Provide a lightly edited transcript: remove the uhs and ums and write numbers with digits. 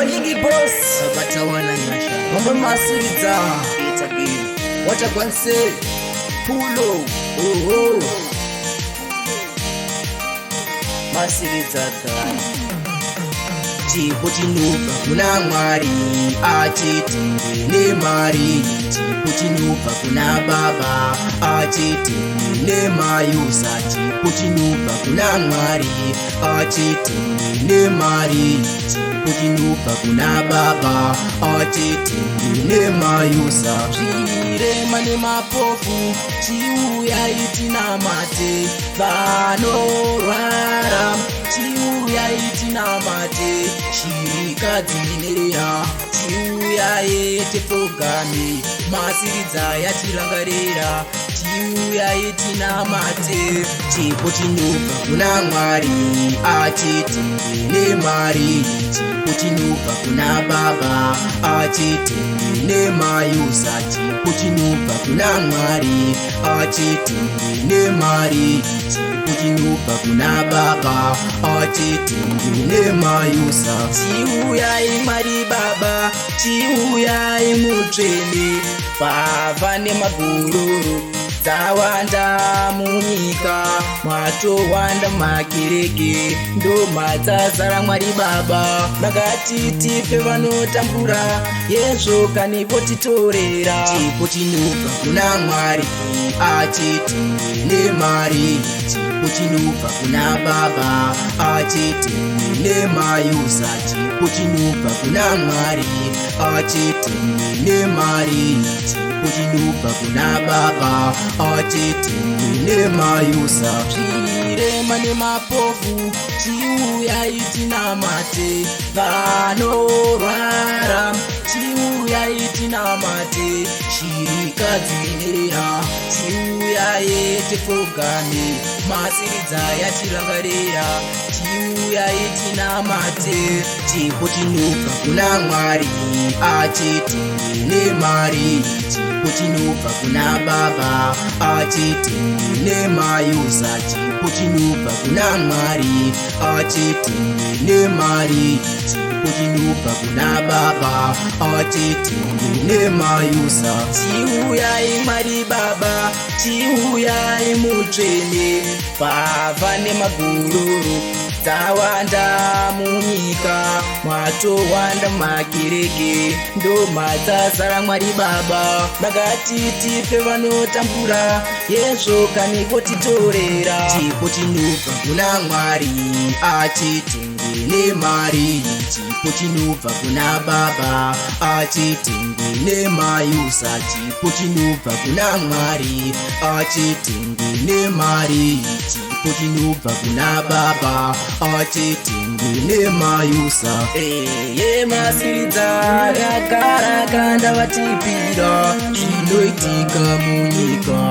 Yingi boss Batawana nyasha Mama Masiriza It's again What I can say Pulo Masiriza Chipo chinuka kuna Mwari achiti ne mari. Chipo chinuka kuna baba achiti ne mayusa. Chipo chinuka kuna Mwari achiti ne mari. Chipo chinuka kuna baba achiti ne mayusa. Chirema ne mapofu chiuya itina mate vanorwara. Chiuya itina mate shirikadzineya. Chiuya yete fogami Masiriza yatirangarira. Chiuya itina mate. Chipo chinuka kuna Mwari achiti ne mari. Chipo chinuka kuna baba achiti ne mayusa. Chipo chinuka kuna Mwari achiti ne mari. Chipo chinuka kuna baba achiti ne mayusa. Chiuya imari baba chiuya imutreni. Baba ne magururu dzawanda munyika. Mwatowanda makereke ndoma dzazara Mwari baba. Makatitipe vanotambura yezvo kanipotitorera. Chipo chinuka kuna Mwari achiti ne mari. Chipo chinuka kuna baba achiti ne mayusa. Chipo chinuka kuna Mwari achiti ne mari. Chipo chinuka kuna baba achiti ne mayusa. Chirema ne mapofu chiuya itina mate vanorwara. Chiuya itina mate shirikadzineya. Chiuya yete fogami Masiriza yatirangarira. Chiuya itina mate. Chipo chinuka kuna Mwari achiti ne mari. Chipo chinuka kuna baba achiti ne mayusa. Chipo chinuka kuna Mwari achiti ne mari. Chipo chinuka kuna baba achiti ne mayusa. Chiuya imari baba chiuya imutreni. Baba ne magururu dzawanda munyika. Mwatowanda makereke ndoma dzazara Mwari baba. Makatitipe vanotambura yezvo kanipotitorera. Chipo chinuka kuna Mwari achiti ne mari. Chipo chinuka kuna baba achiti ne mayusa. Chipo chinuka kuna Mwari achiti ne mari. Chipo chinuka kuna baba achiti ne mayusa. Ye Masiriza yagara kanda vatipira zvinoitika munyika.